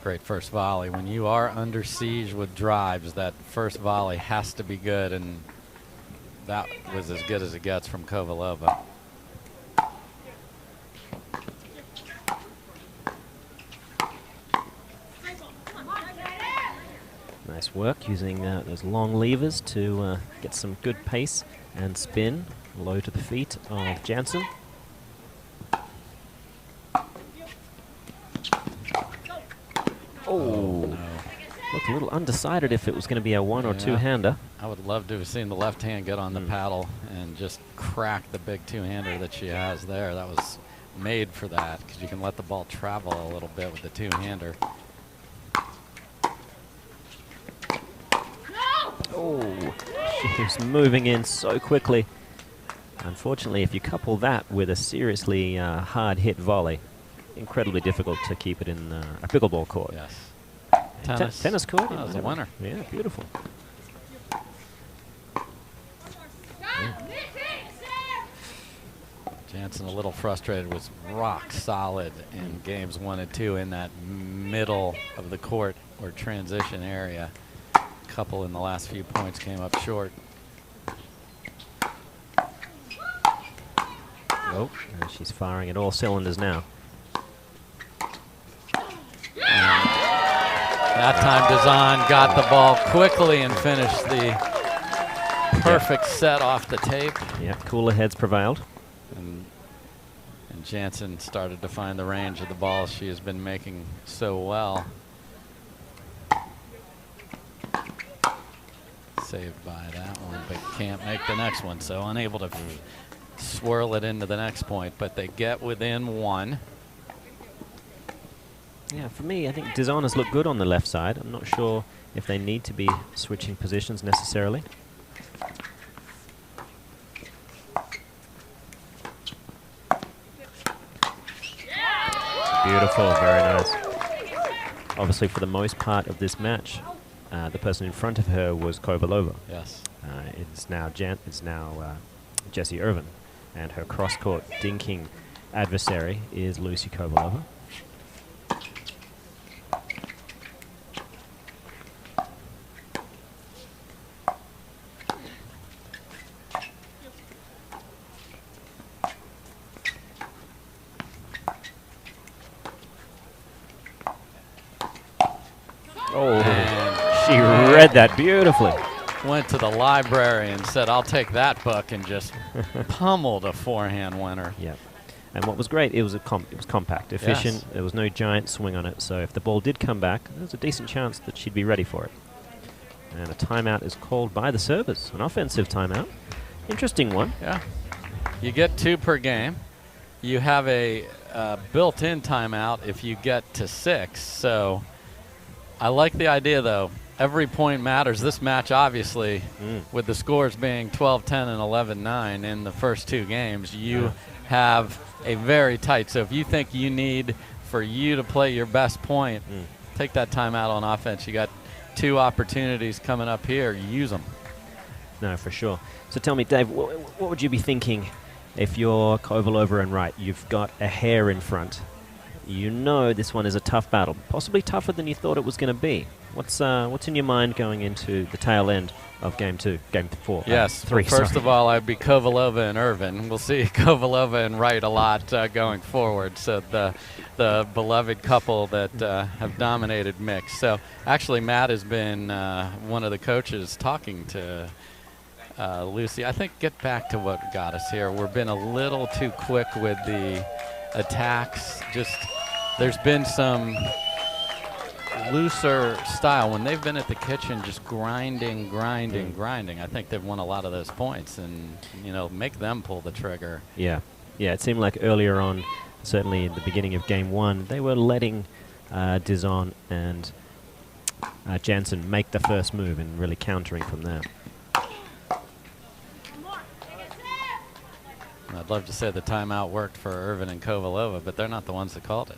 Great first volley. When you are under siege with drives, that first volley has to be good, and that was as good as it gets from Kovalova. Nice work using those long levers to get some good pace and spin low to the feet of Jansen. Oh, no. Looked a little undecided if it was going to be a one or two-hander. I would love to have seen the left hand get on the paddle and just crack the big two-hander that she has there. That was made for that because you can let the ball travel a little bit with the two-hander. Oh, she He was moving in so quickly. Unfortunately, if you couple that with a seriously hard-hit volley, incredibly difficult to keep it in a pickleball court. Yes. Tennis court? That was a winner. Yeah, beautiful. Jansen a little frustrated, was rock solid in games 1 and 2 in that middle of the court or transition area. A couple in the last few points came up short. Oh, and she's firing at all cylinders now. That time Dizon got the ball quickly and finished the perfect set off the tape. Yeah, cooler heads prevailed. And Jansen started to find the range of the ball she has been making so well. Saved by that one, but can't make the next one, so unable to swirl it into the next point, but they get within 1. Yeah, for me, I think Dizon has looked good on the left side. I'm not sure if they need to be switching positions necessarily. Beautiful, very nice. Obviously, for the most part of this match, the person in front of her was Kovalova. Yes. It's now Jessie Irvine, and her cross-court dinking adversary is Lucy Kovalova. Oh, she read that beautifully. Went to the library and said, I'll take that book, and just pummeled a forehand winner. Yep. And what was great, it was compact, efficient. Yes. There was no giant swing on it. So if the ball did come back, there was a decent chance that she'd be ready for it. And a timeout is called by the servers, an offensive timeout. Interesting one. Yeah. You get 2 per game. You have a built-in timeout if you get to 6. So I like the idea, though. Every point matters. This match, obviously, with the scores being 12-10 and 11-9 in the first 2 games, you have a very tight. So if you think you need for you to play your best point, take that timeout on offense. You got 2 opportunities coming up here. Use them. No, for sure. So tell me, Dave, what would you be thinking if you're Kovalova and Wright? You've got a hair in front. You know this one is a tough battle, possibly tougher than you thought it was going to be. What's in your mind going into the tail end of game 4? Yes. 3. Well, first of all, I'd be Kovalova and Irvine. We'll see Kovalova and Wright a lot going forward. So the beloved couple that have dominated mix. So actually, Matt has been one of the coaches talking to Lucy. I think get back to what got us here. We've been a little too quick with the attacks. Just there's been some looser style when they've been at the kitchen, just grinding. I think they've won a lot of those points, and make them pull the trigger. Yeah. It seemed like earlier on, certainly in the beginning of game 1, they were letting Dizon and Jansen make the first move and really countering from there. I'd love to say the timeout worked for Irvine and Kovalova, but they're not the ones that called it.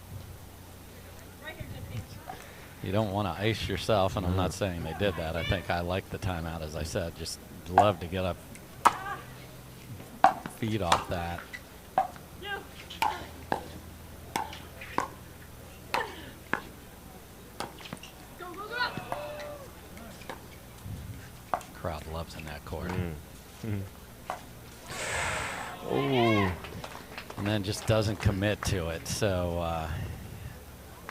You don't want to ice yourself, and I'm not saying they did that. I think I like the timeout, as I said. Just love to get up, feed off that. Crowd loves in that court. Oh, and then just doesn't commit to it. So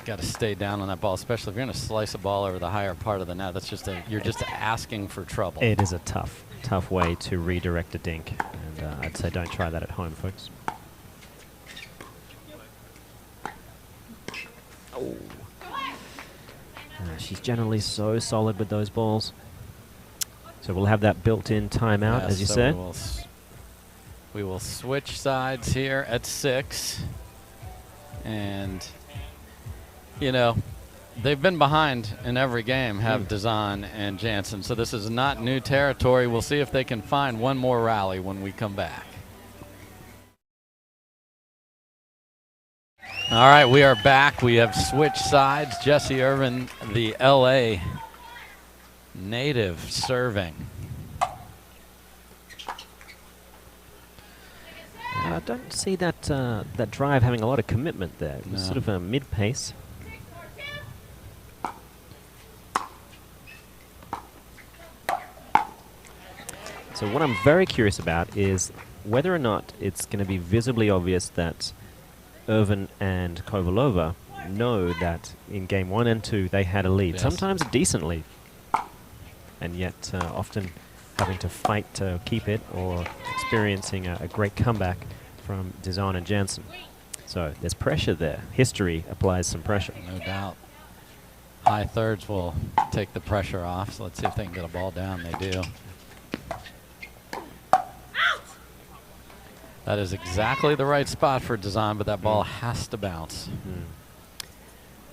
got to stay down on that ball, especially if you're going to slice a ball over the higher part of the net. That's just you're just asking for trouble. It is a tough way to redirect a dink, and I'd say don't try that at home, folks. Oh, she's generally so solid with those balls. So we'll have that built-in timeout, as you said. We will switch sides here at 6. And, they've been behind in every game, have Dizon and Jansen, so this is not new territory. We'll see if they can find one more rally when we come back. All right, we are back. We have switched sides. Jessie Irvine, the LA native, serving. I don't see that that drive having a lot of commitment there. It was sort of a mid-pace. So what I'm very curious about is whether or not it's going to be visibly obvious that Irvine and Kovalova know that in game 1 and 2 they had a lead, yes. Sometimes a decent lead, and yet often having to fight to keep it or experiencing a great comeback from Dizon and Jansen. So there's pressure there. History applies some pressure. No doubt. High thirds will take the pressure off, so let's see if they can get a ball down. They do. That is exactly the right spot for Dizon, but that ball has to bounce.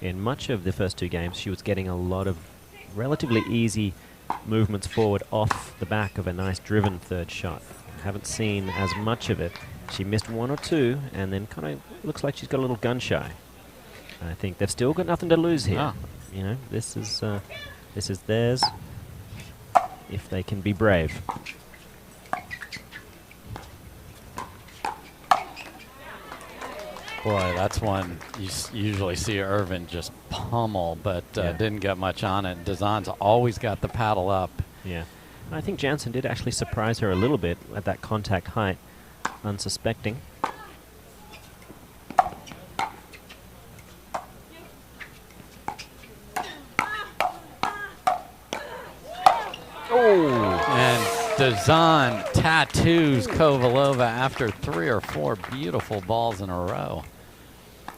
In much of the first 2 games, she was getting a lot of relatively easy movements forward off the back of a nice driven third shot. Haven't seen as much of it. She missed 1 or 2, and then kind of looks like she's got a little gun shy. I think they've still got nothing to lose here. Oh. You know, this is theirs if they can be brave. Boy, that's one you usually see Irvine just pummel, but didn't get much on it. Dizon's always got the paddle up. Yeah. I think Jansen did actually surprise her a little bit at that contact height, unsuspecting. Oh! And Dizon tattoos Kovalova after 3 or 4 beautiful balls in a row.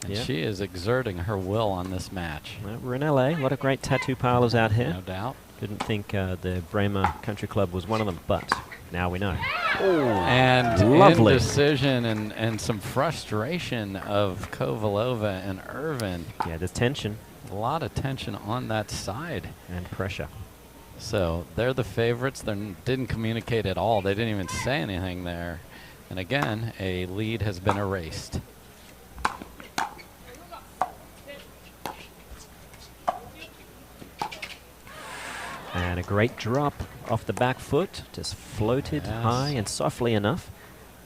And she is exerting her will on this match. Well, we're in LA. A lot of great tattoo parlors out here. No doubt. Didn't think the Bremer Country Club was one of them, but now we know. And lovely indecision and some frustration of Kovalova and Irvine. Yeah, there's tension. A lot of tension on that side. And pressure. So they're the favorites. They didn't communicate at all. They didn't even say anything there. And again, a lead has been erased. And a great drop off the back foot, just floated high and softly enough.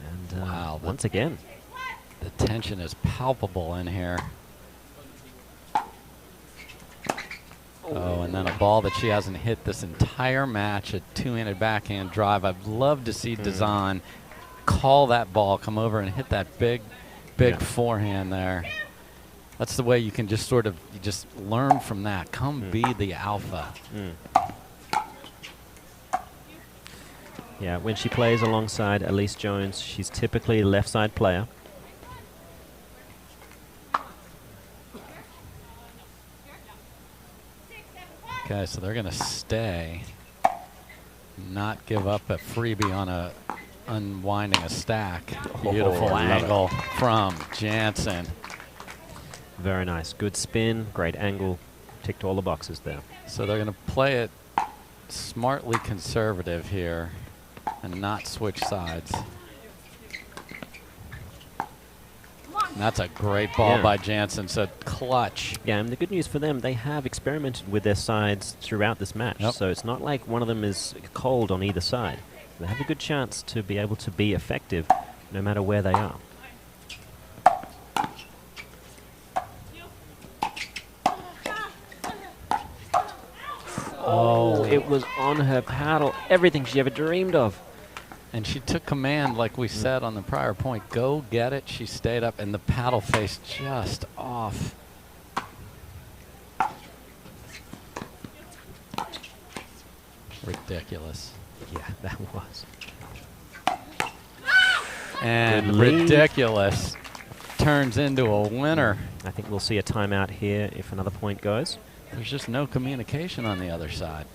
And wow, once again, the tension is palpable in here. Oh, and then a ball that she hasn't hit this entire match, a 2-handed backhand drive. I'd love to see Dizon call that ball, come over and hit that big forehand there. That's the way you can just sort of just learn from that. Come be the alpha. Yeah, when she plays alongside Elise Jones, she's typically a left side player. Okay, so they're going to stay, not give up a freebie on a unwinding a stack. Beautiful angle from Jansen. Very nice. Good spin, great angle. Ticked all the boxes there. So they're going to play it smartly conservative here and not switch sides. And that's a great ball by Jansen, so clutch. Yeah, and the good news for them, they have experimented with their sides throughout this match. So it's not like one of them is cold on either side. They have a good chance to be able to be effective no matter where they are. Oh, it was on her paddle. Everything she ever dreamed of. And she took command, like we said on the prior point. Go get it. She stayed up, and the paddle face just off. Ridiculous. Yeah, that was. And ridiculous turns into a winner. I think we'll see a timeout here if another point goes. There's just no communication on the other side.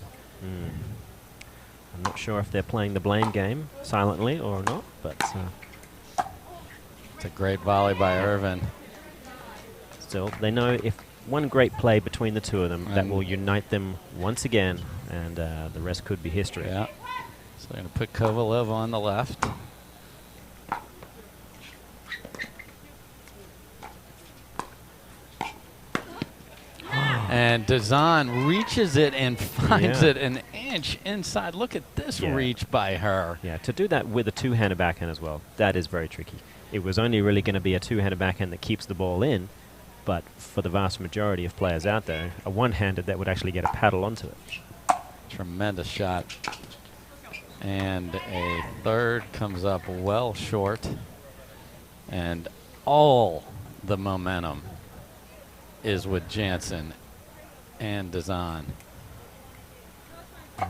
I'm not sure if they're playing the blame game silently or not, but it's a great volley by Irvine. Still, they know if one great play between the two of them that will unite them once again, and the rest could be history. Yeah. So they're going to put Kovalova on the left. And Dizon reaches it and finds it an inch inside. Look at this reach by her. Yeah, to do that with a two-handed backhand as well, that is very tricky. It was only really going to be a two-handed backhand that keeps the ball in, but for the vast majority of players out there, a one-handed that would actually get a paddle onto it. Tremendous shot. And a third comes up well short. And all the momentum is with Jansen and Dizon.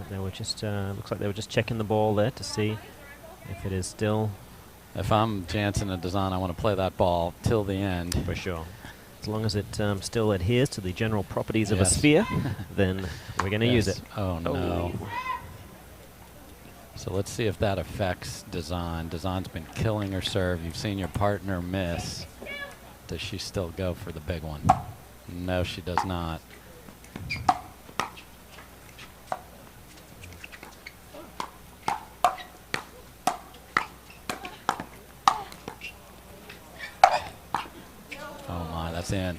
They were just, looks like they were just checking the ball there to see if it is still. If I'm Jansen and Dizon, I want to play that ball till the end. For sure. As long as it still adheres to the general properties of a sphere, then we're going to use it. Oh, no. So let's see if that affects Dizon. Dizon's been killing her serve. You've seen your partner miss. Does she still go for the big one? No, she does not. Oh my, that's in.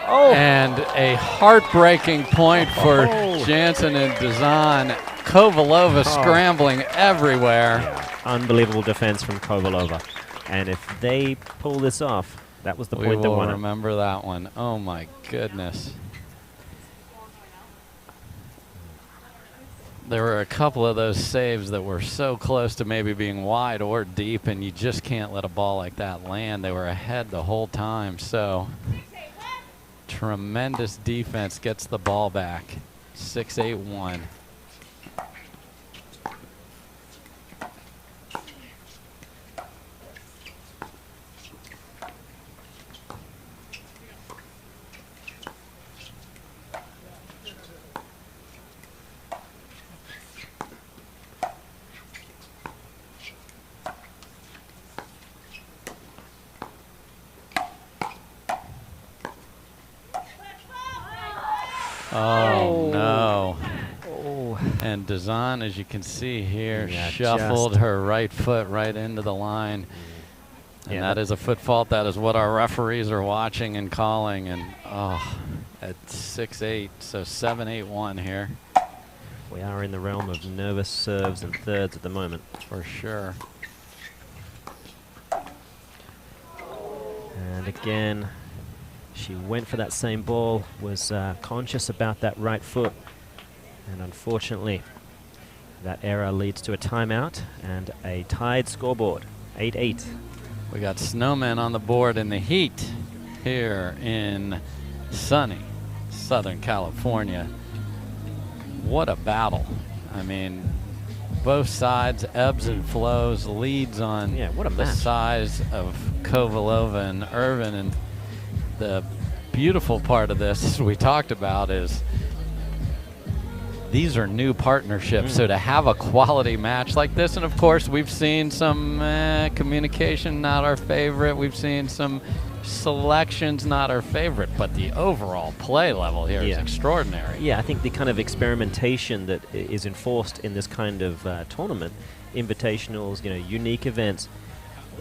And a heartbreaking point for Jansen and Dizon. Kovalova scrambling everywhere. Yeah, unbelievable defense from Kovalova. And if they pull this off, that was the point that won it. We will remember that one. Oh my goodness. There were a couple of those saves that were so close to maybe being wide or deep, and you just can't let a ball like that land. They were ahead the whole time, so tremendous defense gets the ball back. 6-8-1. Oh, no. Oh. And Dizon, as you can see here, shuffled her right foot right into the line. And that is a foot fault. That is what our referees are watching and calling. And, at 6-8, so 7-8-1 here. We are in the realm of nervous serves and thirds at the moment. For sure. And again, she went for that same ball, was conscious about that right foot, and unfortunately that error leads to a timeout and a tied scoreboard, 8-8. We got snowmen on the board in the heat here in sunny Southern California. What a battle. I mean, both sides, ebbs and flows, leads on what a the match. size of Kovalova and Irvine. And the beautiful part of this, as we talked about, is these are new partnerships. So to have a quality match like this, and of course we've seen some communication not our favorite, we've seen some selections not our favorite, but the overall play level here is extraordinary. Yeah, I think the kind of experimentation that is enforced in this kind of tournament, invitationals, unique events,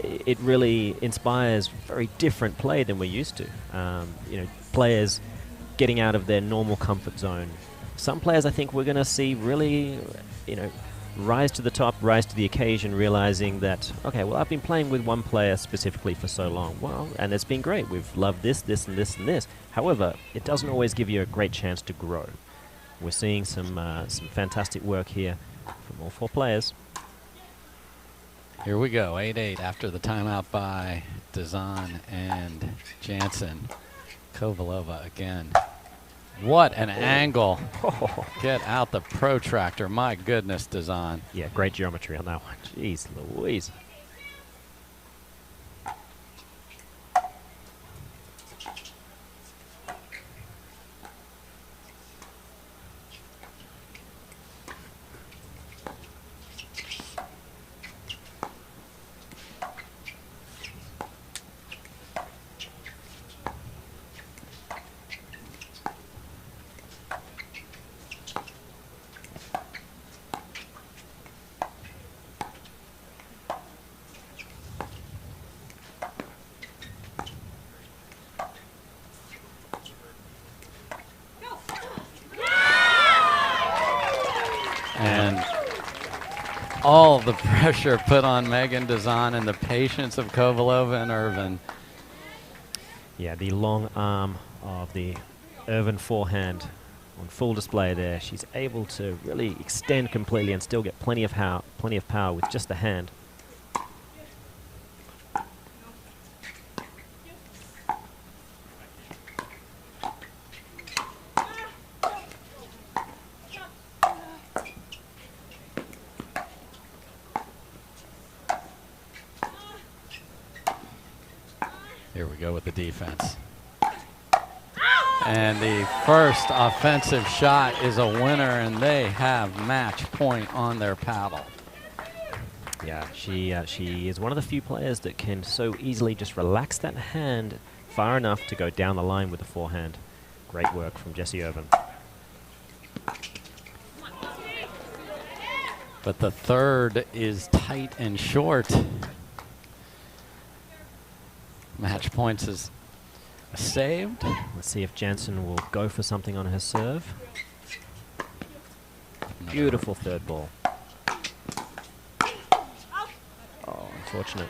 it really inspires very different play than we're used to. Players getting out of their normal comfort zone. Some players I think we're going to see really, rise to the top, rise to the occasion, realizing that, okay, well, I've been playing with one player specifically for so long. Well, and it's been great. We've loved this, this, and this, and this. However, it doesn't always give you a great chance to grow. We're seeing some fantastic work here from all four players. Here we go, 8-8 after the timeout by Dizon and Jansen. Kovalova again. What an angle. Get out the protractor. My goodness, Dizon. Yeah, great geometry on that one. Jeez Louise. all the pressure put on Megan Dizon and the patience of Kovalova and Irvine. Yeah, the long arm of the Irvine forehand on full display there. She's able to really extend completely and still get plenty of power with just the hand. Here we go with the defense. And the first offensive shot is a winner, and they have match point on their paddle. Yeah, she is one of the few players that can so easily just relax that hand far enough to go down the line with the forehand. Great work from Jessie Irvine. But the third is tight and short. Match points is saved. Let's see if Jansen will go for something on her serve. Beautiful third ball. Oh, unfortunate.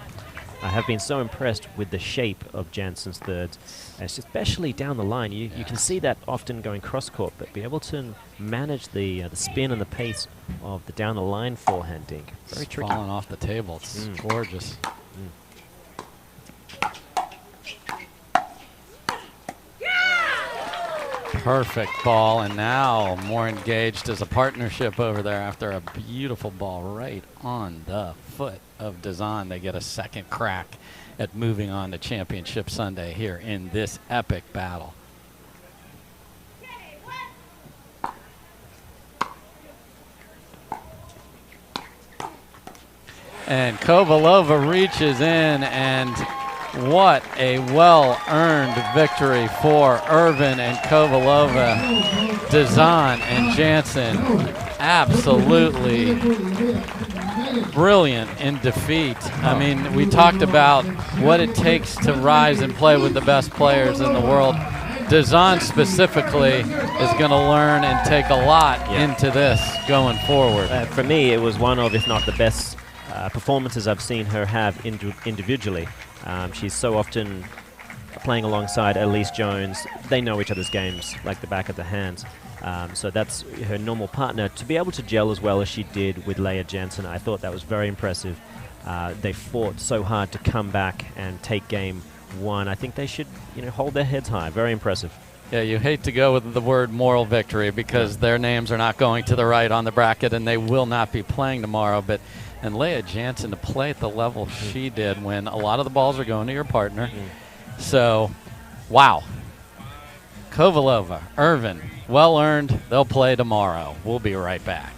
I have been so impressed with the shape of Jansen's thirds, especially down the line. You can see that often going cross court, but be able to manage the spin and the pace of the down the line forehand dink. Very tricky. Falling off the table. It's gorgeous. Perfect ball, and now more engaged as a partnership over there after a beautiful ball right on the foot of Dizon. They get a second crack at moving on to Championship Sunday here in this epic battle. And Kovalova reaches in, and what a well-earned victory for Irvine and Kovalova. Dizon and Jansen absolutely brilliant in defeat. I mean, we talked about what it takes to rise and play with the best players in the world. Dizon specifically is going to learn and take a lot into this going forward. For me, it was one of, if not the best performances I've seen her have individually. She's so often playing alongside Elise Jones. They know each other's games like the back of the hands. So that's her normal partner. To be able to gel as well as she did with Jansen, I thought that was very impressive. They fought so hard to come back and take game one. I think they should, hold their heads high. Very impressive. Yeah, you hate to go with the word moral victory because their names are not going to the right on the bracket, and they will not be playing tomorrow. And Jansen to play at the level she did when a lot of the balls are going to your partner. So, wow. Kovalova, Irvine, well earned. They'll play tomorrow. We'll be right back.